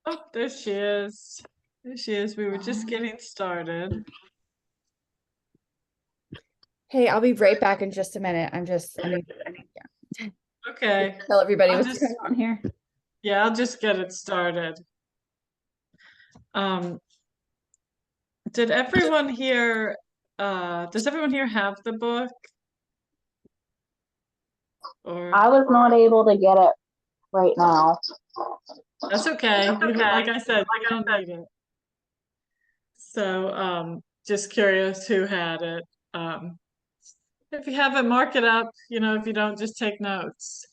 Oh, there she is. There she is. We were just getting started. Hey, I'll be right back in just a minute. I need to Okay. tell everybody I'll what's just, going on here. yeah, I'll just get it started. Um, did everyone here, does everyone here have the book? I Or was not able to get it right now. that's okay. You don't, like I said, you don't need it. So, just curious who had it. Um, if you have it, mark it up. If you don't, just take notes.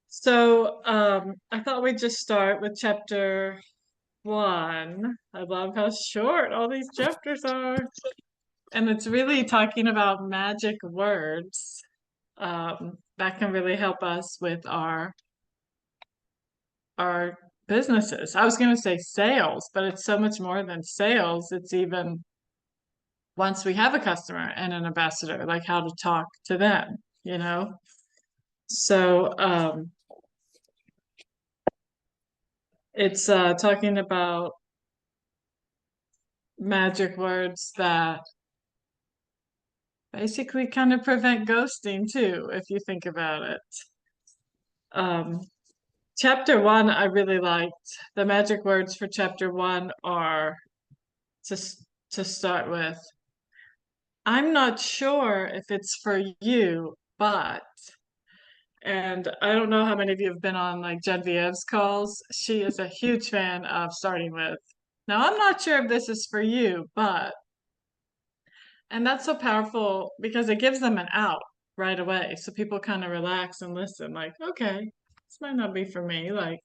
So, I thought we'd just start with chapter one. I love how short all these chapters are. And it's really talking about magic words that can really help us with our businesses. I was going to say sales, but it's so much more than sales. It's even once we have a customer and an ambassador, like how to talk to them. So it's talking about magic words that basically kind of prevent ghosting too, if you think about it. Um, chapter one, I really liked. The magic words for chapter one are to to start with. I'm not sure if it's for you, but, and I don't know how many of you have been on like Genevieve's calls. She is a huge fan of starting with. Now, I'm not sure if this is for you, but, and that's so powerful because it gives them an out right away. So people kind of relax and listen, like, okay, this might not be for me. Like,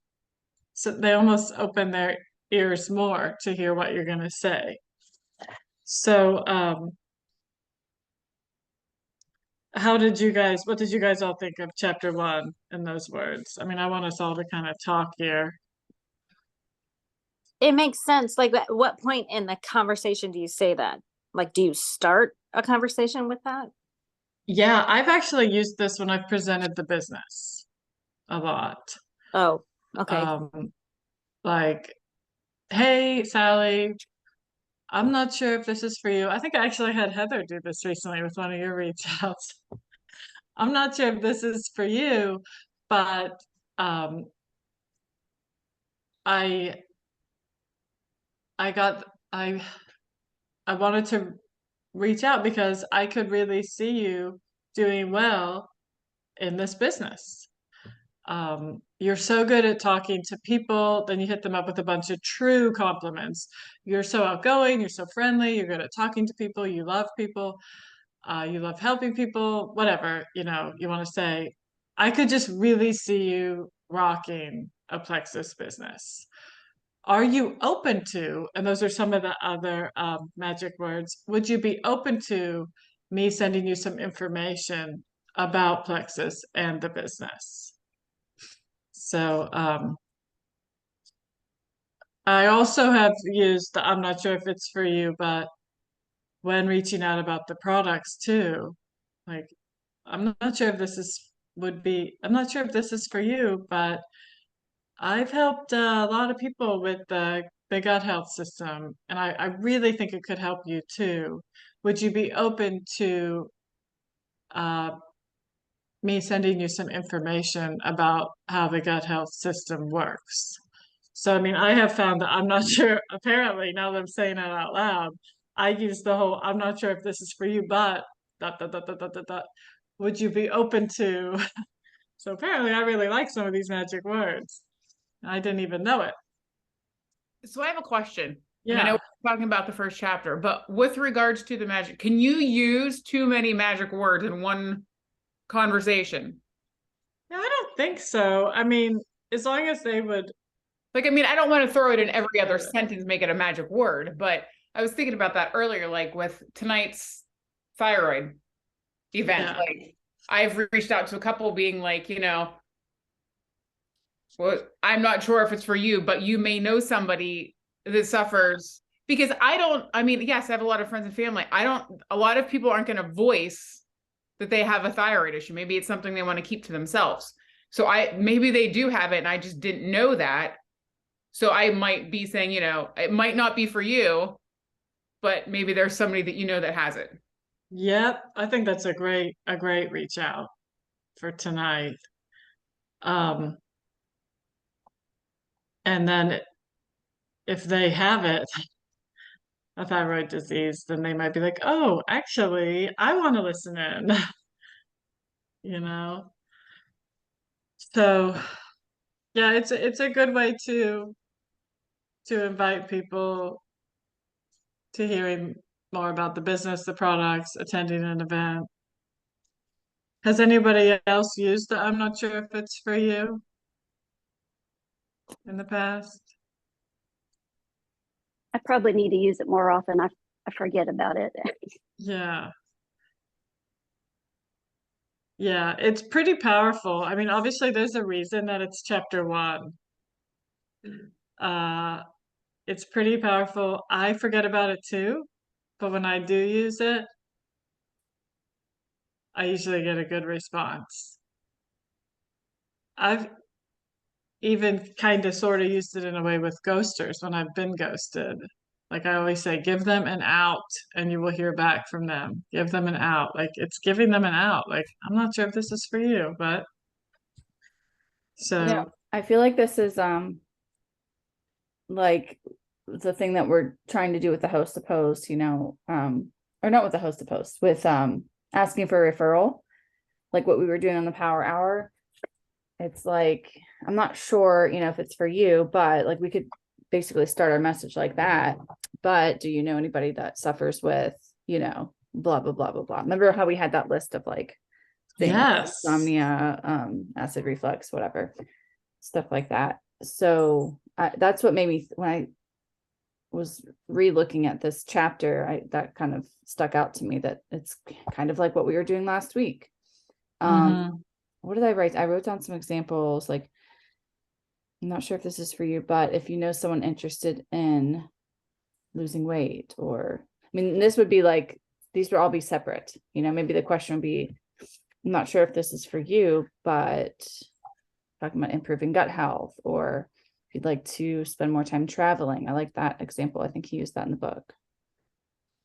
so they almost open their ears more to hear what you're going to say. So, what did you guys all think of chapter one in those words? I mean, I want us all to kind of talk here. It makes sense. Like, at what point in the conversation do you say that? Like, do you start a conversation with that? Yeah, I've actually used this when I've presented the business a lot. Oh, okay. Like, hey, Sally, I'm not sure if this is for you. I think I actually had Heather do this recently with one of your reach outs. I'm not sure if this is for you, but um, I I got I wanted to reach out because I could really see you doing well in this business. You're so good at talking to people, then you hit them up with a bunch of true compliments. You're so outgoing, you're so friendly, you're good at talking to people, you love helping people, whatever, you want to say. I could just really see you rocking a Plexus business. Are you open to, and those are some of the other magic words, would you be open to me sending you some information about Plexus and the business? So I also have used, I'm not sure if it's for you, but when reaching out about the products too, like I'm not sure if this is for you, but I've helped a lot of people with the gut health system, and I really think it could help you too. Would you be open to uh, me sending you some information about how the gut health system works? So, I mean, I have found that I'm not sure, apparently, now that I'm saying it out loud, I use the whole, I'm not sure if this is for you, but dot, dot, dot, dot, dot, dot, dot. Would you be open to? So apparently I really like some of these magic words. I didn't even know it. So I have a question. And I know Yeah. we're talking about the first chapter, but with regards to the magic, can you use too many magic words in one conversation? Yeah, I don't think so. I mean, as long as they would. Like, I mean, I don't want to throw it in every other sentence, make it a magic word, but I was thinking about that earlier, like with tonight's thyroid event. Yeah. Like, I've reached out to a couple being like, well, I'm not sure if it's for you, but you may know somebody that suffers because I mean, yes, I have a lot of friends and family. A lot of people aren't going to voice that they have a thyroid issue. Maybe it's something they want to keep to themselves. So maybe they do have it and I just didn't know that. So I might be saying, you know, it might not be for you, but maybe there's somebody that you know that has it. Yep, I think that's a great reach out for tonight. And then if they have it, a thyroid disease, then they might be like, oh, actually, I want to listen in, you know? So yeah, it's a good way to invite people to hearing more about the business, the products, attending an event. Has anybody else used the I'm not sure if it's for you in the past? I probably need to use it more often. I forget about it. Yeah. Yeah, it's pretty powerful. I mean, obviously there's a reason that it's chapter 1. Uh, it's pretty powerful. I forget about it too, but when I do use it, I usually get a good response. I've even kind of sort of used it in a way with ghosters when I've been ghosted. Like I always say, give them an out and you will hear back from them. Give them an out. Like it's giving them an out. Like, I'm not sure if this is for you, but so No, I feel like this is like the thing that we're trying to do with the host to post, you know, or not with the host to post, with asking for a referral, like what we were doing on the power hour. It's like, I'm not sure, you know, if it's for you, but like we could basically start our message like that. But do you know anybody that suffers with, you know, blah, blah, blah, blah, blah. Remember how we had that list of like things, yes. insomnia, acid reflux, whatever, stuff like that. So that's what made me, when I was re-looking at this chapter, that kind of stuck out to me, that it's kind of like what we were doing last week. Mhm. What did I write? I wrote down some examples, like, I'm not sure if this is for you, but if you know someone interested in losing weight, or, I mean, this would be like, these would all be separate, you know, maybe the question would be, I'm not sure if this is for you, but talking about improving gut health, or if you'd like to spend more time traveling. I like that example. I think he used that in the book.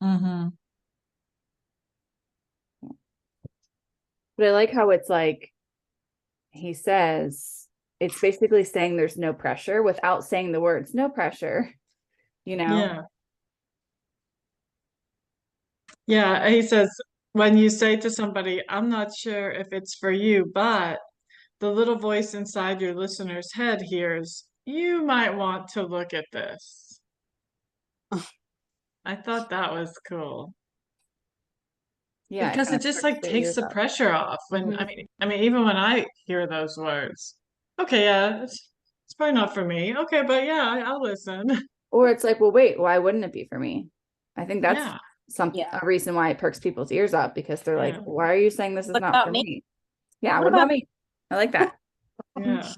Mhm. But I like how it's like, he says, it's basically saying there's no pressure without saying the words no pressure, you know? Yeah. Yeah, he says, when you say to somebody, I'm not sure if it's for you, but the little voice inside your listener's head hears, you might want to look at this. I thought that was cool. Yeah. Because it just like takes the pressure off when I mean even when I hear those words. Okay, yeah, it's probably not for me. Okay, but yeah, I'll listen. Or it's like, well, wait, why wouldn't it be for me? I think that's Yeah. Yeah. a reason why it perks people's ears up, because they're like, Yeah. why are you saying this is What not about for me? me? Yeah, What what about about- me? I like that. Yeah.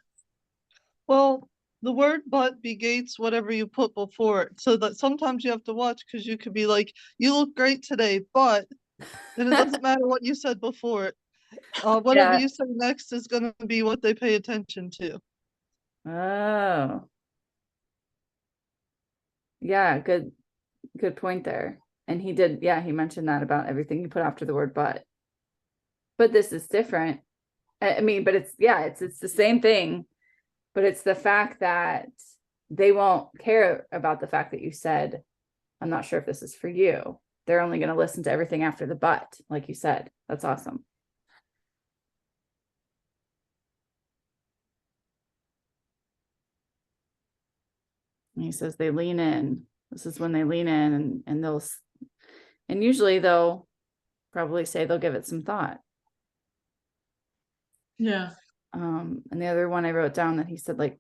Well, the word but negates whatever you put before it. So that sometimes you have to watch, because you could be like, you look great today, but and it doesn't matter what you said before it. Whatever Yeah. you say next is going to be what they pay attention to. Oh. Yeah, good point there. And he did, yeah, he mentioned that about everything you put after the word but. But this is different. I mean, but it's the same thing, but it's the fact that they won't care about the fact that you said, I'm not sure if this is for you. They're only going to listen to everything after the but, like you said. That's awesome. And he says they lean in. This is when they lean in, and and usually they'll probably say they'll give it some thought. Yeah. And the other one I wrote down that he said, like,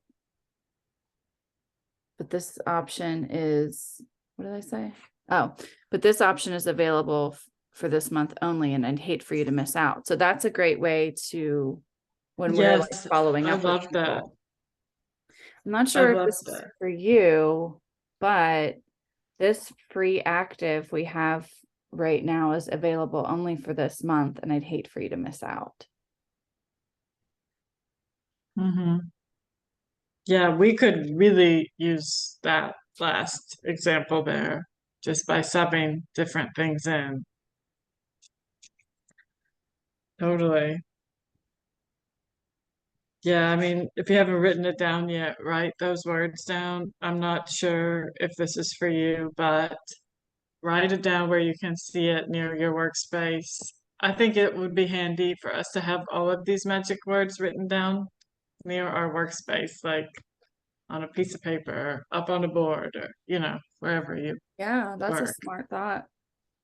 but this option is, what did I say? Oh, but this option is available for this month only, and I'd hate for you to miss out. So that's a great way to, when we're like Yes, following I up with love that. people. I'm not sure if love this is that. for you, but this free active we have right now is available only for this month, and I'd hate for you to miss out. Mm-hmm. Yeah, we could really use that last example there just by subbing different things in. Totally. Yeah, I mean, if you haven't written it down yet, write those words down. I'm not sure if this is for you, but write it down where you can see it near your workspace. I think it would be handy for us to have all of these magic words written down near our workspace, like on a piece of paper, or up on a board, or, wherever you Yeah, that's a work. smart thought.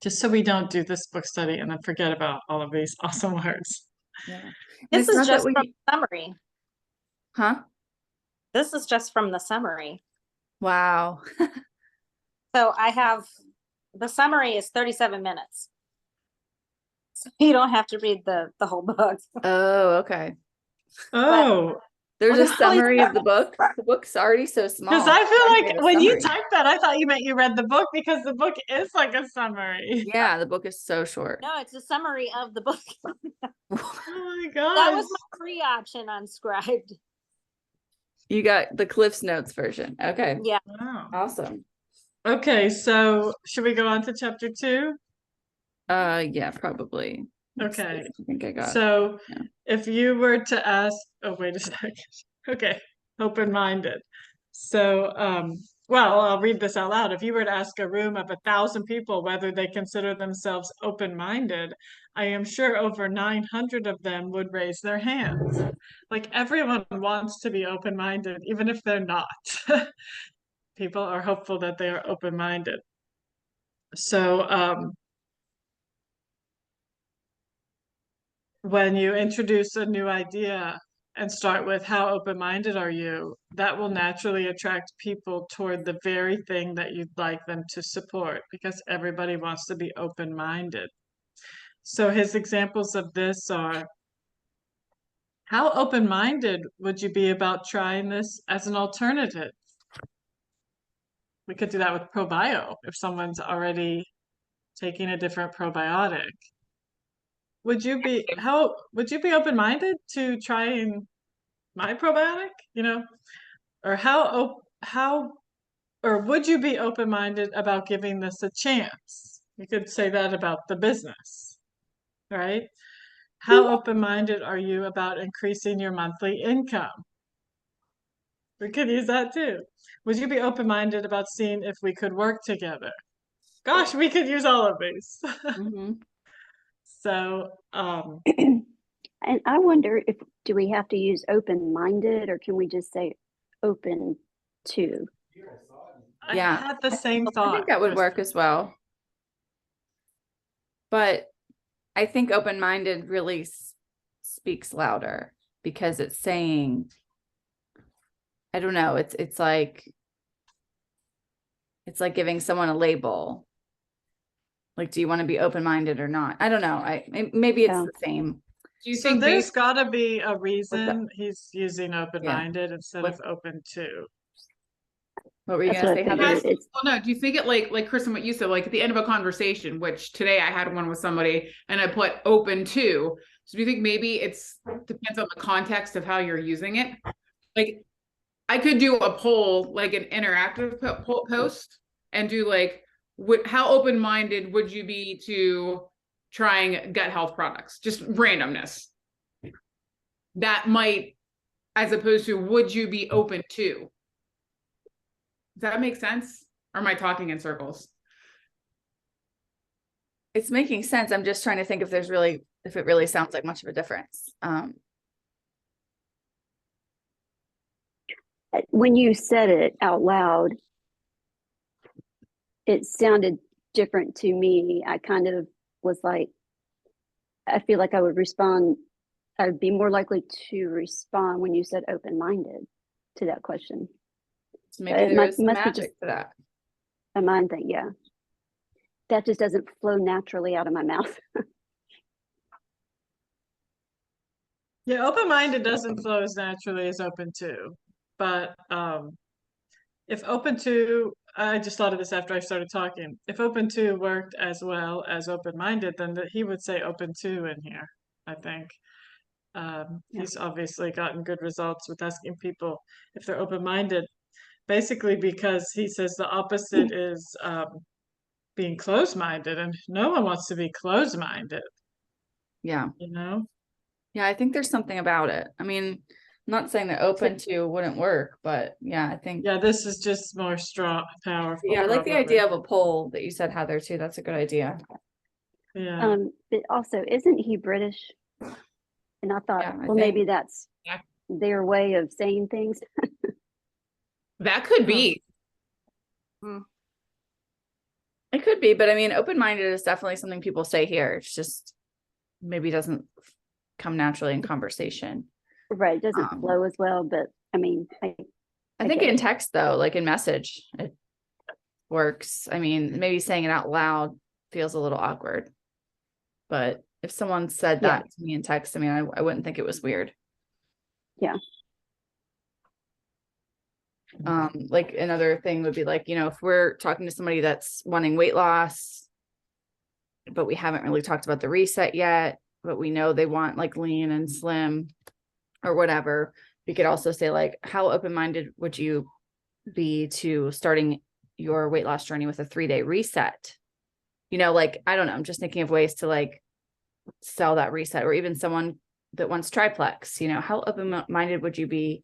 Just so we don't do this book study and then forget about all of these awesome words. Yeah. And This it's is not that just from we, the summary. huh? This is just from the summary. Wow. So I have, the summary is 37 minutes. So you don't have to read the whole book. Oh, okay. Oh, There's Well, a there's only summary of the book. The book's already so small. because I Gotta feel read like a when you summary. typed that, I thought you meant you read the book because the book is like a summary. Yeah, the book is so short. No, it's a summary of the book. Oh my That was gosh. my free option on Scribd. You got the Cliff's Notes version. Okay. Yeah. Wow. Awesome. Okay, so should we go on to chapter 2? Yeah, probably. Let's see. Okay. I think I got. So yeah. if you were to ask, oh, wait a second. Okay, open-minded. So, well, I'll read this out loud. If you were to ask a room of 1,000 people whether they consider themselves open-minded, I am sure over 900 of them would raise their hands. Like everyone wants to be open-minded, even if they're not. People are hopeful that they are open-minded. So, when you introduce a new idea and start with how open-minded are you, that will naturally attract people toward the very thing that you'd like them to support because everybody wants to be open-minded. So his examples of this are, how open-minded would you be about trying this as an alternative? We could do that with ProBio if someone's already taking a different probiotic. Would you be open-minded to trying my probiotic, or or would you be open-minded about giving this a chance? You could say that about the business, right? How open-minded are you about increasing your monthly income? We could use that too. Would you be open-minded about seeing if we could work together? Gosh, we could use all of these. Mhm. So, And I wonder if, do we have to use open-minded or can we just say open to? I Yeah. had the same I thought. think that would work as well. But I think open-minded really speaks louder because it's saying, I don't know, it's like giving someone a label. Like, do you want to be open-minded or not? I don't know. Maybe it's Yeah. the same. Do you So think there's based, gotta be a reason he's using Yeah. open-minded instead What- of open to. What were you That's gonna what I say, figured. Heather? It's, well, no, do you think it like Kristen, what you said, like at the end of a conversation, which today I had one with somebody and I put open to. So do you think maybe it's depends on the context of how you're using it? Like I could do a poll, like an interactive post and do like, how open-minded would you be to trying gut health products? Just randomness. That might, as opposed to, would you be open to? Does that make sense? Or am I talking in circles? It's making sense. I'm just trying to think if it really sounds like much of a difference. when you said it out loud, it sounded different to me. I kind of was like, I feel like I would be more likely to respond when you said open-minded to that question. So maybe It there is some must be magic to that. A mind thing, yeah. That just doesn't flow naturally out of my mouth. Yeah, open-minded doesn't flow as naturally as open to. But if open to, I just thought of this after I started talking. If open to worked as well as open-minded, then he would say open to in here, I think. Yeah. He's obviously gotten good results with asking people if they're open-minded, basically because he says the opposite is being closed-minded, and no one wants to be closed-minded, Yeah. you know? Yeah, I think there's something about it. I mean, I'm not saying that open to wouldn't work, but yeah, I think Yeah, this is just more strong, powerful. yeah, I like the probably. idea of a poll that you said, Heather, too. That's a good idea. Yeah. But also, isn't he British? And I thought, Yeah, I well, maybe think- that's Yeah. their way of saying things. That could be. It could be, but I mean, open-minded is definitely something people say here. It's just maybe doesn't come naturally in conversation. Right, it doesn't flow as well, but I mean, I think get in it. text though, like in message, it works. I mean, maybe saying it out loud feels a little awkward. But if someone said Yeah. that to me in text, I mean, I wouldn't think it was weird. Yeah. Like another thing would be like, you know, if we're talking to somebody that's wanting weight loss, but we haven't really talked about the reset yet, but we know they want like lean and slim or whatever, we could also say like, how open-minded would you be to starting your weight loss journey with a 3-day reset? You know, like, I don't know, I'm just thinking of ways to like sell that reset, or even someone that wants triplex, you know, how open-minded would you be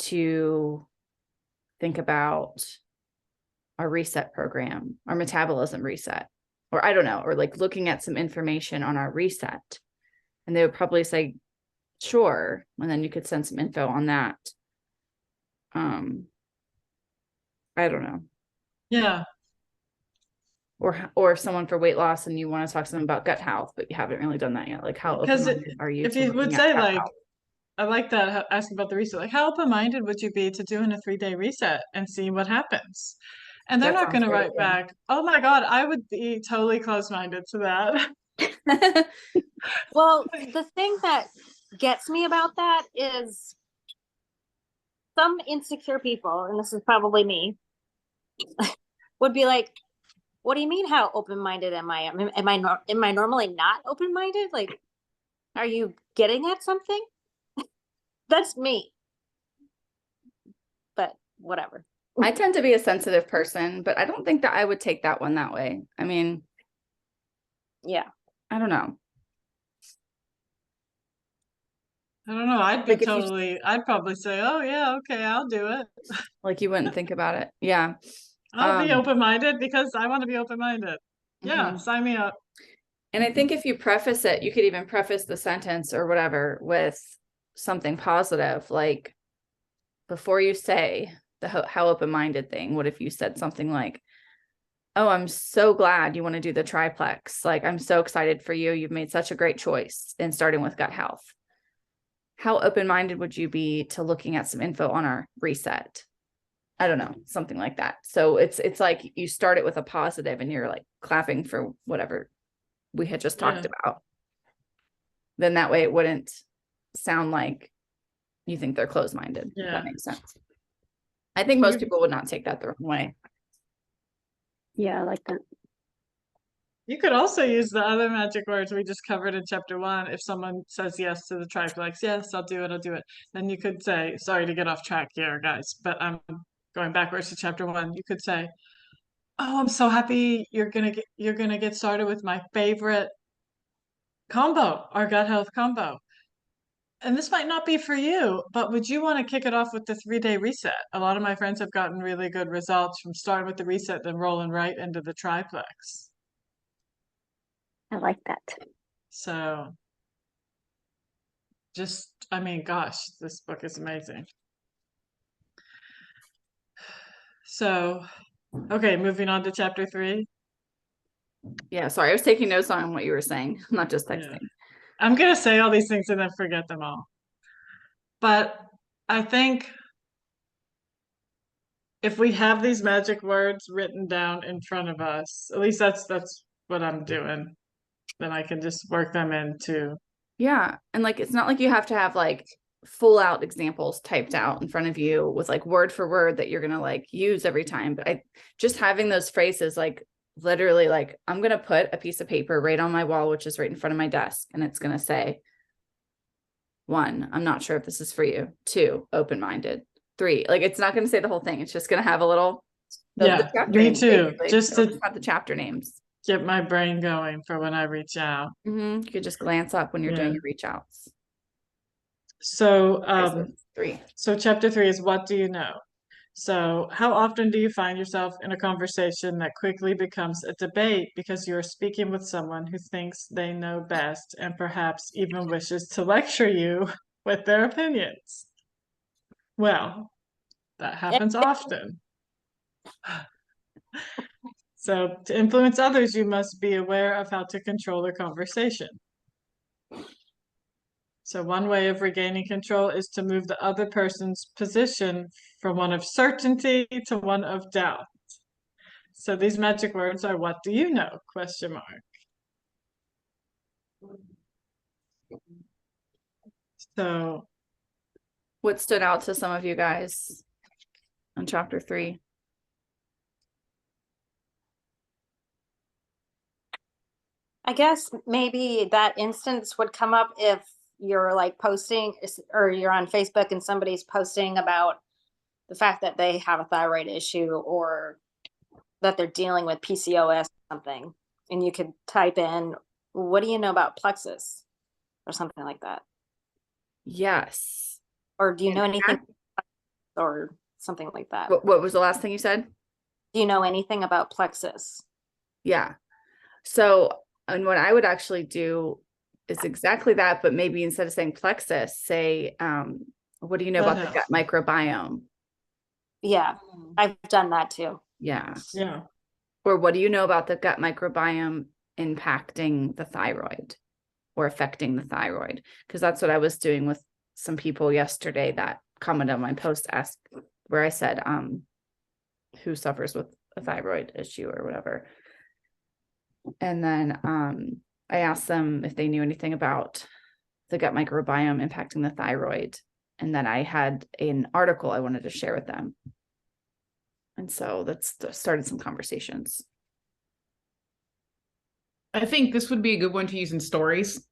to think about our reset program, our metabolism reset, or I don't know, or like looking at some information on our reset? And they would probably say, sure. And then you could send some info on that. I don't know. Yeah. Or if someone for weight loss and you want to talk to them about gut health, but you haven't really done that yet. Like, how Because open-minded are you if to you would looking at say gut like, health? I like that, asking about the reset, like how open-minded would you be to doing a 3-day reset and see what happens? And they're That not sounds going to great, write yeah. back, oh my God, I would be totally closed-minded to that. Well, the thing that gets me about that is some insecure people, and this is probably me, would be like, what do you mean how open-minded am I? Am I normally not open-minded? Like, are you getting at something? That's me. But whatever. I tend to be a sensitive person, but I don't think that I would take that one that way. I mean, Yeah. I don't know. I don't know, I'd be Like if you- totally, I'd probably say, oh yeah, okay, I'll do it. Like you wouldn't think about it. Yeah. I'll be Um, open-minded because I want to be open-minded. Yeah, Mhm. sign me up. And I think if you preface it, you could even preface the sentence or whatever with something positive, like before you say the how open-minded thing, what if you said something like, oh, I'm so glad you want to do the triplex. Like, I'm so excited for you. You've made such a great choice in starting with gut health. How open-minded would you be to looking at some info on our reset? I don't know, something like that. So it's like you start it with a positive and you're like clapping for whatever we had just talked Yeah. about. Then that way it wouldn't sound like you think they're closed-minded. If Yeah. that makes sense. I think most You- people would not take that the wrong way. Yeah, I like that. You could also use the other magic words we just covered in chapter 1. If someone says yes to the triplex, yes, I'll do it. Then you could say, sorry to get off track here, guys, but I'm going backwards to chapter 1. You could say, oh, I'm so happy you're gonna get started with my favorite combo, our gut health combo. And this might not be for you, but would you want to kick it off with the 3-day reset? A lot of my friends have gotten really good results from starting with the reset, then rolling right into the triplex. I like that. So just, I mean, gosh, this book is amazing. So, okay, moving on to chapter 3. Yeah, sorry, I was taking notes on what you were saying, not just Yeah. texting. I'm gonna say all these things and then forget them all. But I think if we have these magic words written down in front of us, at least that's what I'm doing, then I can just work them into. Yeah. And like, it's not like you have to have like full out examples typed out in front of you with like word for word that you're going to like use every time. But just having those phrases, like literally, like I'm going to put a piece of paper right on my wall, which is right in front of my desk. And it's going to say, 1, I'm not sure if this is for you. 2, open-minded. 3, like it's not going to say the whole thing. It's just going to have a little. Yeah, chapter me names, too. basically. Just It'll to have the chapter names. get my brain going for when I reach out. You could just glance up when you're doing Yeah. your reach outs. So, Okay, so 3. so chapter 3 is what do you know? So, how often do you find yourself in a conversation that quickly becomes a debate because you are speaking with someone who thinks they know best and perhaps even wishes to lecture you with their opinions? Well, that happens often. So, to influence others, you must be aware of how to control the conversation. So one way of regaining control is to move the other person's position from one of certainty to one of doubt. So these magic words are what do you know? Question mark. So What stood out to some of you guys on chapter 3? I guess maybe that instance would come up if you're like posting or you're on Facebook and somebody's posting about the fact that they have a thyroid issue or that they're dealing with PCOS or something. And you could type in, what do you know about plexus? Or something like that. Yes. Or do you know anything And- or something like that? What was the last thing you said? Do you know anything about plexus? Yeah. So, and what I would actually do is exactly that, but maybe instead of saying plexus, say, what do you know Gut about the health. gut microbiome? Yeah, I've done that too. Yeah. yeah. Or what do you know about the gut microbiome impacting the thyroid or affecting the thyroid? Because that's what I was doing with some people yesterday that commented on my post where I said, who suffers with a thyroid issue or whatever. And then I asked them if they knew anything about the gut microbiome impacting the thyroid. And then I had an article I wanted to share with them. And so that's started some conversations. I think this would be a good one to use in stories.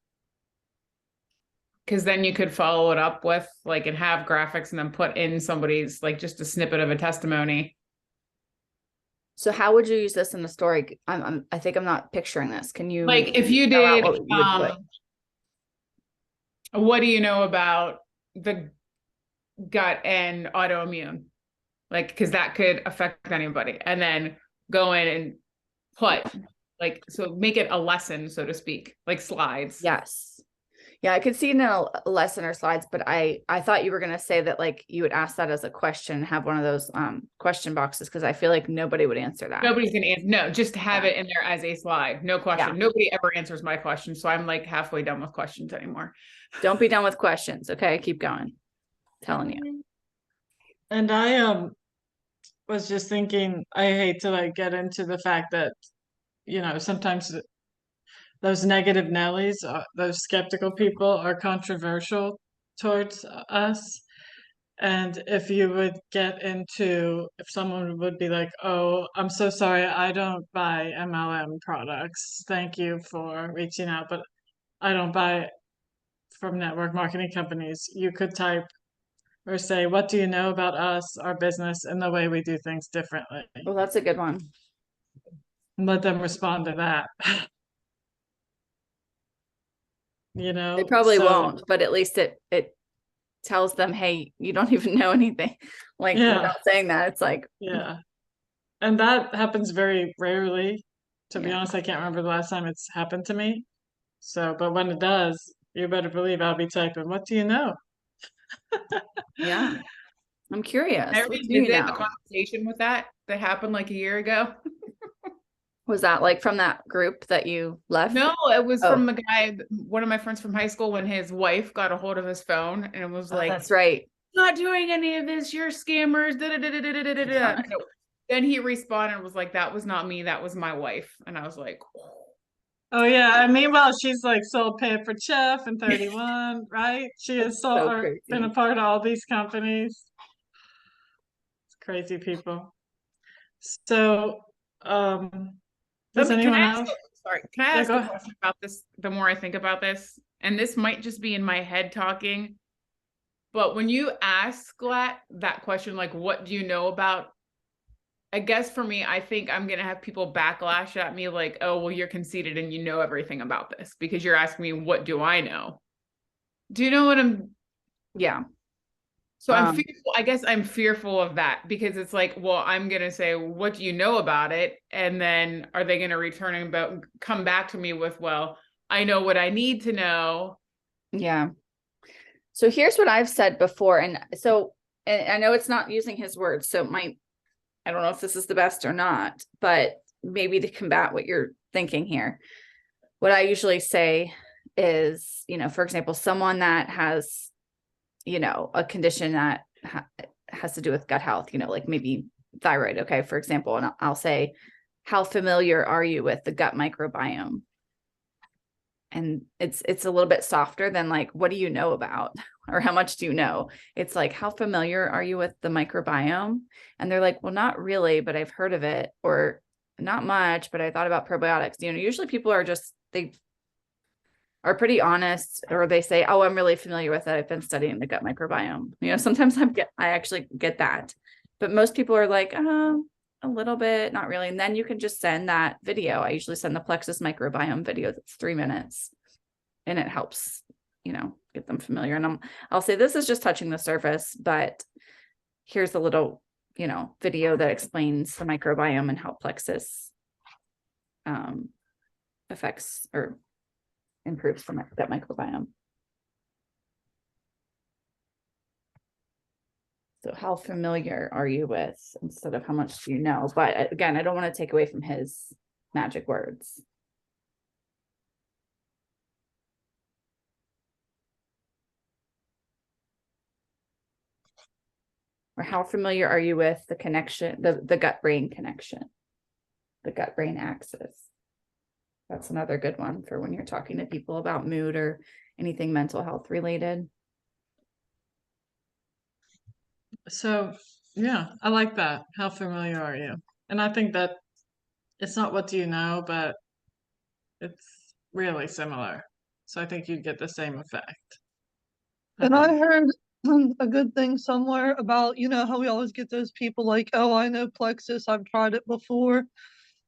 Because then you could follow it up with like and have graphics and then put in somebody's like just a snippet of a testimony. So how would you use this in the story? I think I'm not picturing this. Can you Like if you spell out did, what you would put? what do you know about the gut and autoimmune? Like, because that could affect anybody. And then go in and put like, so make it a lesson, so to speak, like slides. Yes. Yeah, I could see it in a lesson or slides, but I thought you were going to say that like you would ask that as a question, have one of those question boxes, because I feel like nobody would answer that. Nobody's gonna answer. No, just have it in there as a slide. No question. Yeah. Nobody ever answers my question. So I'm like halfway done with questions anymore. Don't be done with questions. Okay, keep going. Telling you. And I was just thinking, I hate to like get into the fact that, you know, sometimes those negative Nellies, those skeptical people are controversial towards us. And if you would get into, if someone would be like, oh, I'm so sorry, I don't buy MLM products. Thank you for reaching out, but I don't buy from network marketing companies. You could type or say, what do you know about us, our business, and the way we do things differently? Well, that's a good one. And let them respond to that. You know, They probably so- won't, but at least it tells them, hey, you don't even know anything. Like Yeah. without saying that, it's like, Yeah. And that happens very rarely. To be Yeah. honest, I can't remember the last time it's happened to me. So, but when it does, you better believe I'll be typing, what do you know? yeah. I'm curious. I What do you revisit a know? conversation with that happened like a year ago. Was that like from that group that you left? No, it was Oh. from the guy, one of my friends from high school, when his wife got a hold of his phone and it was Oh, like, that's right. not doing any of this, you're scammers. Da, da, da, da, da, da, da, da. No. Then he responded and was like, that was not me, that was my wife. And I was like, Oh yeah, and meanwhile she's like sold Pampered Chef and 31, right? She has sold So or been crazy. a part of all these companies. It's crazy people. So, does Can anyone I ask else? sorry, can I Yeah, ask go a ahead. question about this? The more I think about this, and this might just be in my head talking, but when you ask that question, like, what do you know about? I guess for me, I think I'm going to have people backlash at me like, oh, well, you're conceited and you know everything about this because you're asking me, what do I know? Do you know what Yeah. So I'm fearful, I guess I'm fearful of that because it's like, well, I'm going to say, what do you know about it? And then are they going to return and come back to me with, well, I know what I need to know. Yeah. So here's what I've said before. And I know it's not using his words, so I don't know if this is the best or not, but maybe to combat what you're thinking here, what I usually say is, for example, someone that has, a condition that has to do with gut health, like maybe thyroid. Okay. For example, and I'll say, how familiar are you with the gut microbiome? And it's a little bit softer than like, what do you know about, or how much do you know? It's like, how familiar are you with the microbiome? And they're like, well, not really, but I've heard of it, or not much, but I thought about probiotics. Usually people are they are pretty honest, or they say, oh, I'm really familiar with it. I've been studying the gut microbiome. Sometimes I actually get that, but most people are like, a little bit, not really. And then you can just send that video. I usually send the plexus microbiome video that's 3 minutes, and it helps, get them familiar. And I'll say, this is just touching the surface, but here's a little, video that explains the microbiome and how plexus affects or improves the gut microbiome. So how familiar are you with, instead of how much do you know? But again, I don't want to take away from his magic words. Or how familiar are you with the connection, the gut-brain connection, the gut-brain axis? That's another good one for when you're talking to people about mood or anything mental health related. So, yeah, I like that. How familiar are you? And I think that it's not what do you know, but it's really similar. So I think you'd get the same effect. And I heard a good thing somewhere about, how we always get those people like, oh, I know Plexus, I've tried it before.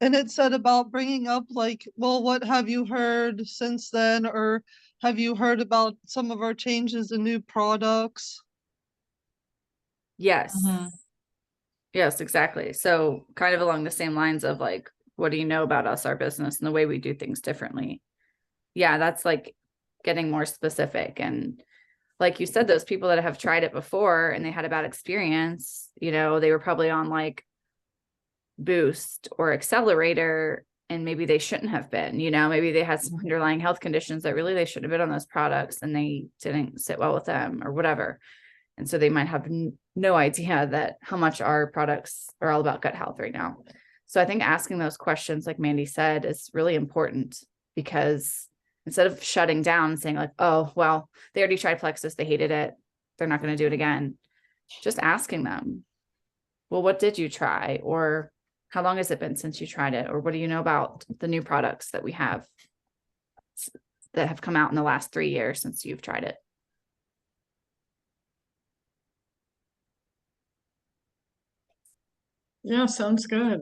And it said about bringing up like, well, what have you heard since then? Or have you heard about some of our changes in new products? Yes. Mhm. Yes, exactly. So kind of along the same lines of like, what do you know about us, our business, and the way we do things differently? Yeah, that's like getting more specific. And like you said, those people that have tried it before and they had a bad experience, they were probably on like Boost or Accelerator, and maybe they shouldn't have been, maybe they had some underlying health conditions that really they shouldn't have been on those products, and they didn't sit well with them or whatever. And so they might have no idea that how much our products are all about gut health right now. So I think asking those questions, like Mandy said, is really important, because instead of shutting down and saying like, oh, well, they already tried Plexus, they hated it, they're not going to do it again. Just asking them, well, what did you try? Or how long has it been since you tried it? Or what do you know about the new products that we have that have come out in the last 3 years since you've tried it? Yeah, sounds good.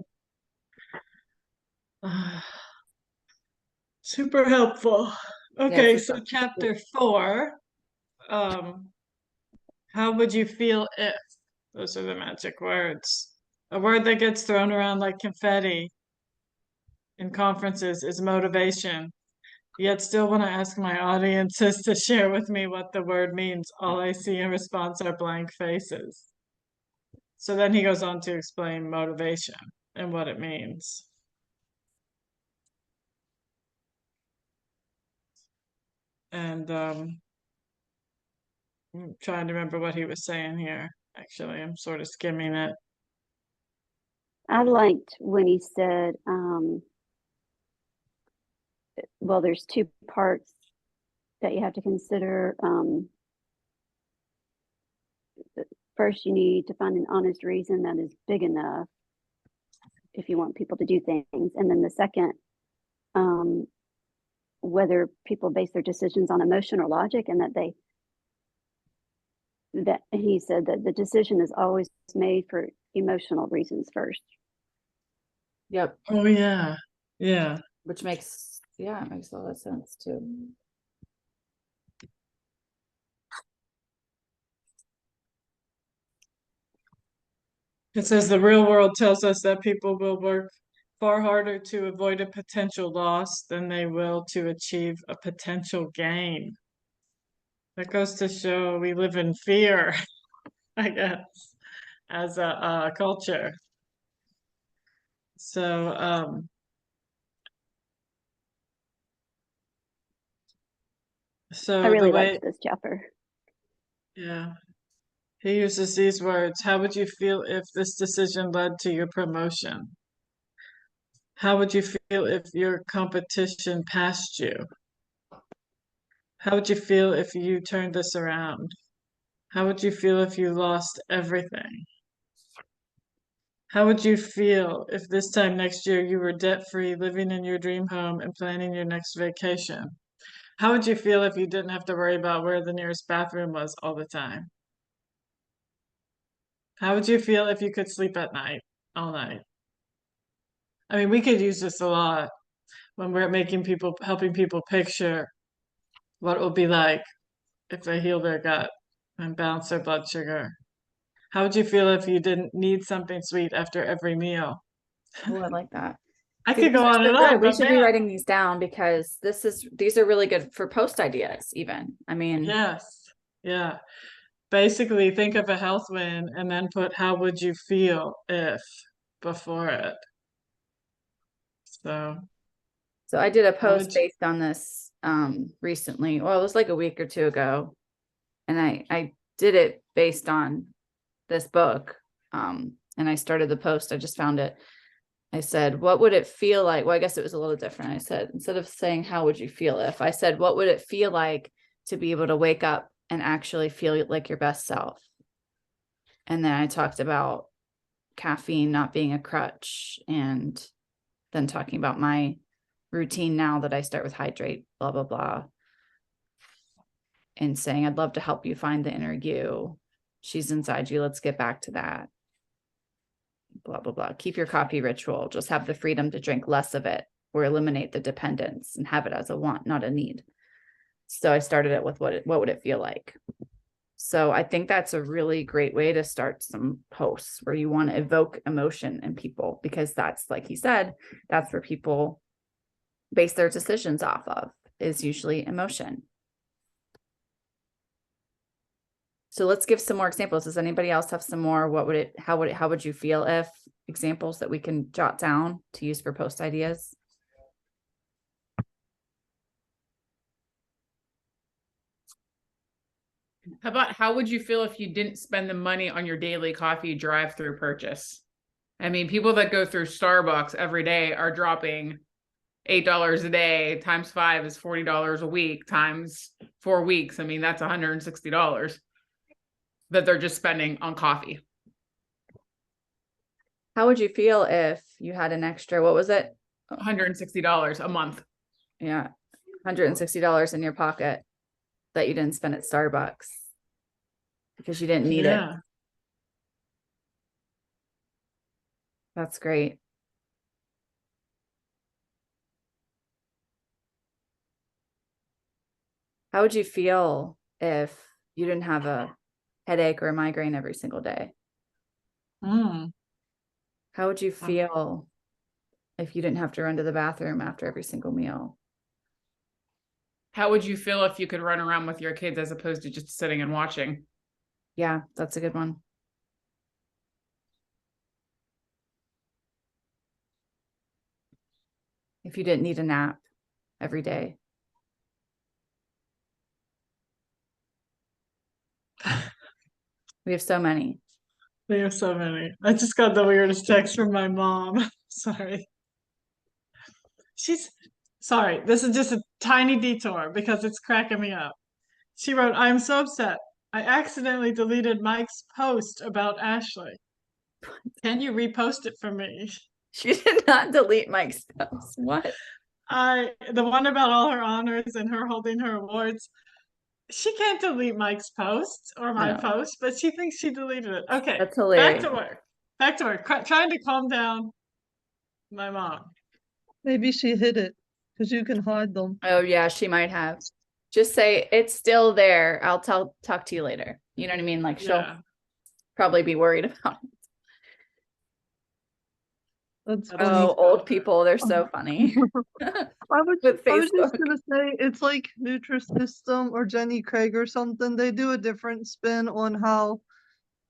Super helpful. Okay, Yes, so chapter 4. How would you feel if? Those are the magic words. A word that gets thrown around like confetti in conferences is motivation. Yet still when I ask my audiences to share with me what the word means, all I see in response are blank faces. So then he goes on to explain motivation and what it means. And I'm trying to remember what he was saying here. Actually, I'm sort of skimming it. I liked when he said, well, there's 2 parts that you have to consider. First, you need to find an honest reason that is big enough if you want people to do things. And then the second whether people base their decisions on emotion or logic, and that he said that the decision is always made for emotional reasons first. Yep. Oh yeah. Yeah. Which makes, yeah, it makes a lot of sense too. It says the real world tells us that people will work far harder to avoid a potential loss than they will to achieve a potential gain. That goes to show we live in fear, I guess, as a culture. So, I really the way, liked this chapter. yeah, he uses these words. How would you feel if this decision led to your promotion? How would you feel if your competition passed you? How would you feel if you turned this around? How would you feel if you lost everything? How would you feel if this time next year you were debt-free, living in your dream home and planning your next vacation? How would you feel if you didn't have to worry about where the nearest bathroom was all the time? How would you feel if you could sleep at night, all night? I mean, we could use this a lot when we're helping people picture what it will be like if they heal their gut and balance their blood sugar. How would you feel if you didn't need something sweet after every meal? Oh, I like that. I See, could these go are on so and good. on, We but should be man, writing these down because these are really good for post ideas even. I mean, yes, yeah. Basically, think of a health win and then put how would you feel if before it. So, so I did a how post would you, based on this recently. Well, it was like a week or two ago. And I did it based on this book. And I started the post. I just found it. I said, what would it feel like? Well, I guess it was a little different. I said, instead of saying, how would you feel if, I said, what would it feel like to be able to wake up and actually feel like your best self? And then I talked about caffeine not being a crutch, and then talking about my routine now that I start with hydrate, blah, blah, blah. And saying, I'd love to help you find the inner you. She's inside you. Let's get back to that. Blah, blah, blah. Keep your coffee ritual. Just have the freedom to drink less of it, or eliminate the dependence and have it as a want, not a need. So I started it with what would it feel like? So I think that's a really great way to start some posts where you want to evoke emotion in people, because that's, like he said, that's where people base their decisions off of, is usually emotion. So let's give some more examples. Does anybody else have some more? How would you feel if examples that we can jot down to use for post ideas? How about how would you feel if you didn't spend the money on your daily coffee drive-through purchase? I mean, people that go through Starbucks every day are dropping $8 a day, times 5 is $40 a week, times 4 weeks. I mean, that's $160 that they're just spending on coffee. How would you feel if you had an extra, what was it? $160 a month. Yeah, $160 in your pocket that you didn't spend at Starbucks because you didn't need it. yeah. That's great. How would you feel if you didn't have a headache or a migraine every single day? Mm. How would you feel if you didn't have to run to the bathroom after every single meal? How would you feel if you could run around with your kids as opposed to just sitting and watching? Yeah, that's a good one. If you didn't need a nap every day. We have so many. There are so many. I just got the weirdest text from my mom. Sorry. Sorry, this is just a tiny detour because it's cracking me up. She wrote, I'm so upset. I accidentally deleted Mike's post about Ashley. Can you repost it for me? She did not delete Mike's post. What? The one about all her honors and her holding her awards. She can't delete Mike's post or my No. post, but she thinks she deleted it. Okay, That's back hilarious. to work. Back to work. Trying to calm down my mom. Maybe she hid it because you can hide them. Oh yeah, she might have. Just say it's still there. I'll talk to you later. You know what I mean? Like she'll Yeah. probably be worried about it. That's But funny. Oh, old people, they're so funny. I was With just Facebook. gonna say it's like Nutrisystem or Jenny Craig or something. They do a different spin on how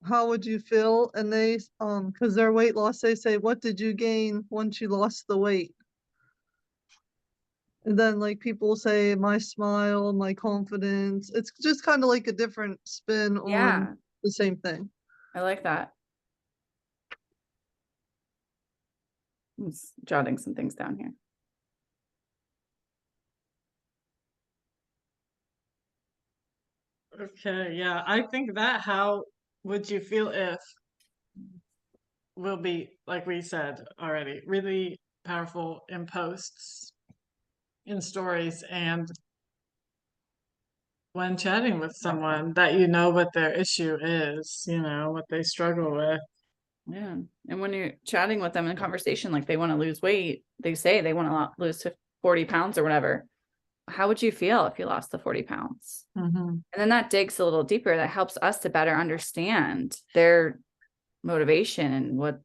would you feel, and they because their weight loss, they say, what did you gain once you lost the weight? And then like people say my smile, my confidence. It's just kind of like a different spin Yeah, on the same thing. I like that. I'm just jotting some things down here. Okay, yeah. I think that how would you feel if will be, like we said already, really powerful in posts, in stories, and when chatting with someone that you know what their issue is, what they struggle with. Yeah. And when you're chatting with them in conversation, like they want to lose weight, they say they want to lose 40 pounds or whatever. How would you feel if you lost the 40 pounds? Mm-hmm. And then that digs a little deeper. That helps us to better understand their motivation and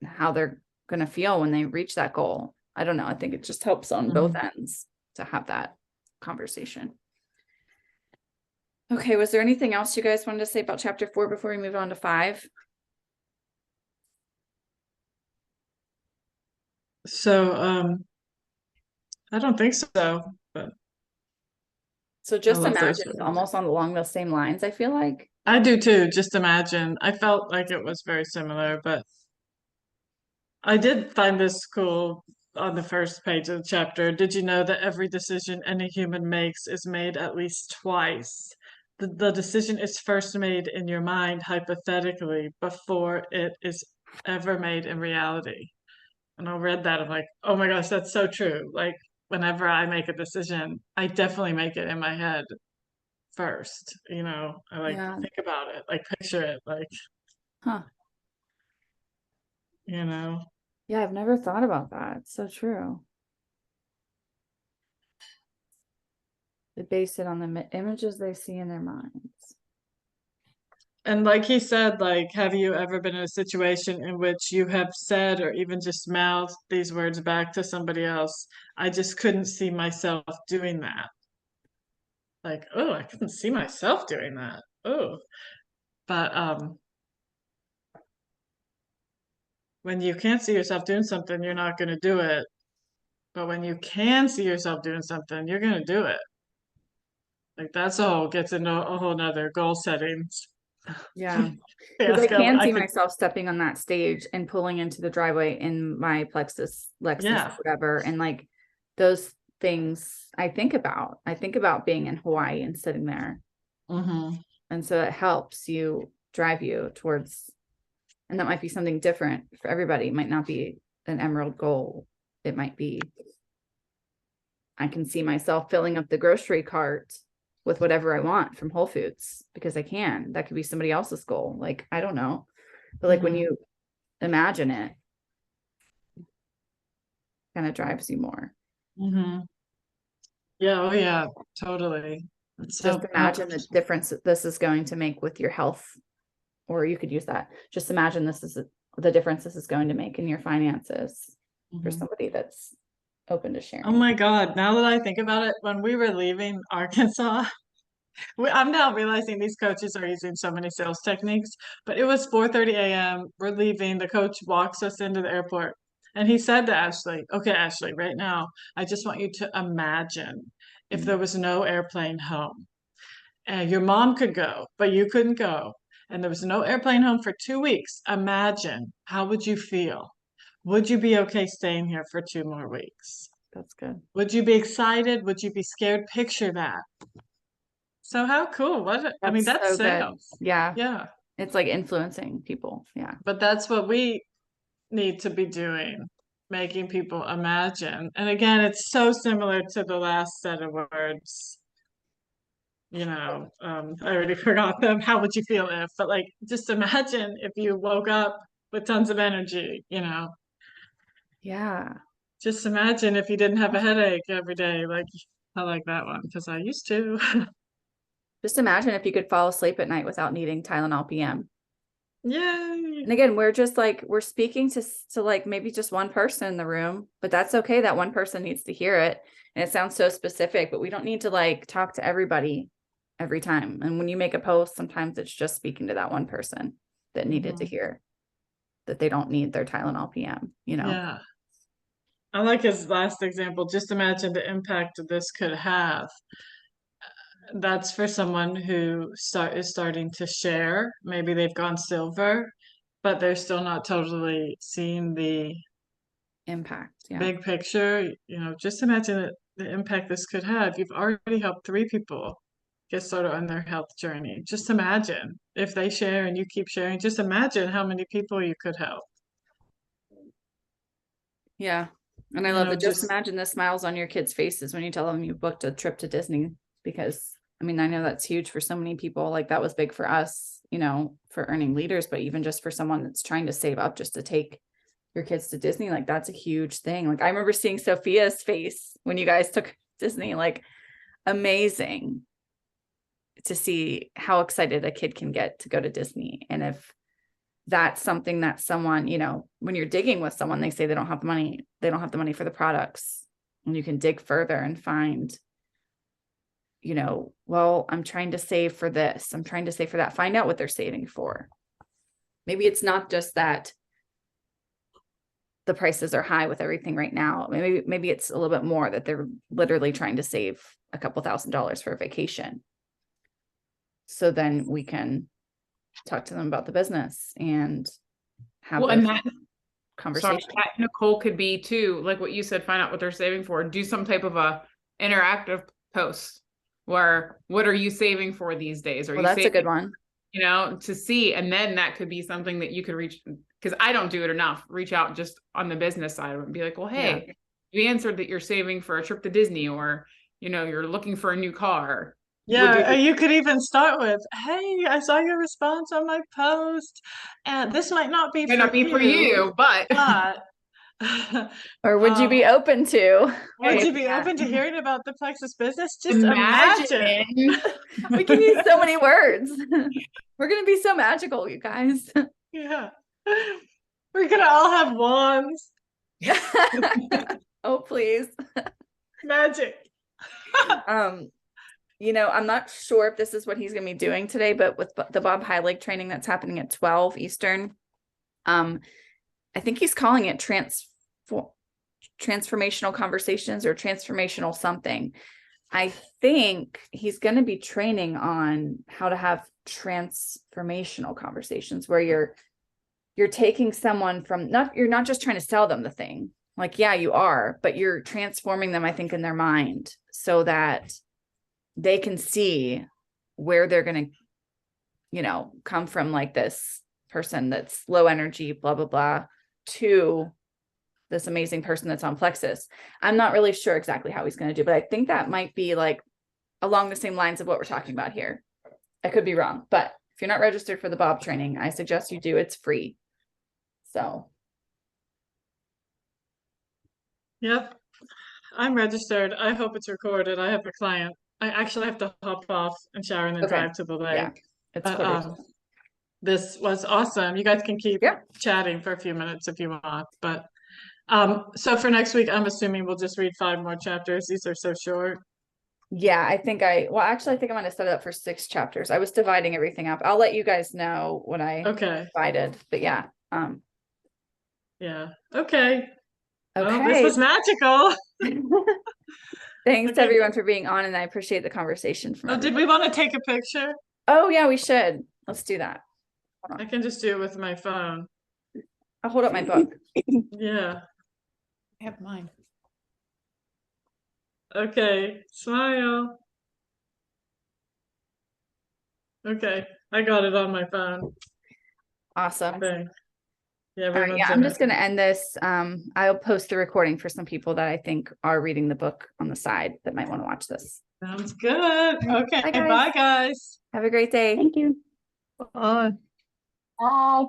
how they're going to feel when they reach that goal. I don't know. I think it just helps on both ends to have that conversation. Okay. Was there anything else you guys wanted to say about chapter 4 before we move on to 5? So, I don't think so, but So just love those imagine it's words. almost along the same lines, I feel like. I do too. Just imagine. I felt like it was very similar, but I did find this cool on the first page of the chapter. Did you know that every decision any human makes is made at least twice? The decision is first made in your mind hypothetically before it is ever made in reality. And I read that, I'm like, oh my gosh, that's so true. Like, whenever I make a decision, I definitely make it in my head first. I like Yeah. think about it, like picture it, like, Huh. you know. Yeah, I've never thought about that. It's so true. They base it on the images they see in their minds. And like he said, like, have you ever been in a situation in which you have said or even just mouthed these words back to somebody else? I just couldn't see myself doing that. Like, oh, I couldn't see myself doing that. Oh. But when you can't see yourself doing something, you're not going to do it. But when you can see yourself doing something, you're going to do it. Like that's all gets into a whole nother goal setting. Yeah. Yeah, Because I can I see could, myself stepping on that stage and pulling into the driveway in my Lexus, Yeah. whatever. And like those things I think about. I think about being in Hawaii and sitting there. Mhm. And so it helps you drive you towards, and that might be something different for everybody. It might not be an emerald goal. It might be, I can see myself filling up the grocery cart with whatever I want from Whole Foods because I can. That could be somebody else's goal. Like, I don't know. But like when Mhm. you imagine it, kind of drives you more. Mhm. Yeah, oh yeah, totally. It's Just so imagine the difference that this is going to make with your health. Or you could use that. Just imagine this is the difference this is going to make in your finances for Mhm. somebody that's open to sharing. Oh my God, now that I think about it, when we were leaving Arkansas, I'm now realizing these coaches are using so many sales techniques, but it was 4:30 a.m. We're leaving. The coach walks us into the airport and he said to Ashley, okay, Ashley, right now, I just want you to imagine if there was no airplane home and your mom could go, but you couldn't go, and there was no airplane home for 2 weeks. Imagine, how would you feel? Would you be okay staying here for 2 more weeks? That's good. Would you be excited? Would you be scared? Picture that. So how cool. I mean, that's so good. sales. Yeah. Yeah. It's like influencing people. Yeah. But that's what we need to be doing making people imagine. And again, it's so similar to the last set of words. I already forgot them. How would you feel if? But like, just imagine if you woke up with tons of energy, Yeah. Just imagine if you didn't have a headache every day. Like, I like that one because I used to. Just imagine if you could fall asleep at night without needing Tylenol PM. Yay. And again, we're just like, we're speaking to like maybe just one person in the room, but that's okay. That one person needs to hear it. And it sounds so specific, but we don't need to like talk to everybody every time. And when you make a post, sometimes it's just speaking to that one person that needed to Mhm. hear that they don't need their Tylenol PM, Yeah. I like his last example. Just imagine the impact this could have. That's for someone who is starting to share. Maybe they've gone silver, but they're still not totally seeing the Impact. Yeah. big picture. Just imagine the impact this could have. You've already helped 3 people get started on their health journey. Just imagine if they share and you keep sharing. Just imagine how many people you could help. Yeah. And I You love know, that. Just just- imagine the smiles on your kids' faces when you tell them you booked a trip to Disney, because I mean, I know that's huge for so many people. Like that was big for us, for earning leaders, but even just for someone that's trying to save up just to take your kids to Disney, like that's a huge thing. Like I remember seeing Sophia's face when you guys took Disney, like amazing to see how excited a kid can get to go to Disney. And if that's something that someone, when you're digging with someone, they say they don't have the money for the products, and you can dig further and find, well, I'm trying to save for this, I'm trying to save for that, find out what they're saving for. Maybe it's not just that the prices are high with everything right now. Maybe it's a little bit more that they're literally trying to save a couple $1,000s for a vacation. So then we can talk to them about the business and have Well, and those that conversations. Sorry, that, Nicole, could be too, like what you said, find out what they're saving for, do some type of a interactive post where, what are you saving for these days? Are Well, you that's a saving, good one. to see, and then that could be something that you could reach, because I don't do it enough, reach out just on the business side of it and be like, well, hey, you answered that you're saving for a trip to Disney, or, you're looking for a new car. Yeah, you could even start with, "Hey, I saw your response on my post, and this might not be for you, but Or would you be open to? would you be Yeah. open to hearing about the Plexus business? Just imagine. imagine. We can use so many words. We're gonna be so magical, you guys. Yeah. We're gonna all have wands. Oh, please. Magic. I'm not sure if this is what he's going to be doing today, but with the Bob Heilig training that's happening at 12 Eastern, I think he's calling it transformational conversations or transformational something. I think he's going to be training on how to have transformational conversations where you're taking someone from you're not just trying to sell them the thing. Like, yeah, you are, but you're transforming them, I think, in their mind so that they can see where they're going to, come from, like this person that's low energy, blah, blah, blah, to this amazing person that's on Plexus. I'm not really sure exactly how he's going to do, but I think that might be like along the same lines of what we're talking about here. I could be wrong, but if you're not registered for the Bob training, I suggest you do. It's free. So. Yep. I'm registered. I hope it's recorded. I have a client. I actually have to hop off and shower and then Okay. drive to the lake. Yeah, it's Twitter. This was awesome. You guys can keep Yep. chatting for a few minutes if you want. But so for next week, I'm assuming we'll just read 5 more chapters. These are so short. Yeah, I think I'm going to set it up for 6 chapters. I was dividing everything up. I'll let you guys know when I divided, but yeah. Yeah. Okay. Okay. Well, this was magical. Thanks to everyone for being on, and I appreciate the conversation from did we want to take a picture? Oh yeah, we should. Let's do that. I can just do it with my phone. I'll hold up my book. Yeah. I have mine. Okay. Smile. Okay. I got it on my phone. Awesome. Okay. Yeah, All right, everyone's yeah, in I'm it. just gonna end this. I'll post the recording for some people that I think are reading the book on the side that might want to watch this. Sounds good. Okay, Bye, guys. bye guys. Have a great day. Thank you. Bye. Bye.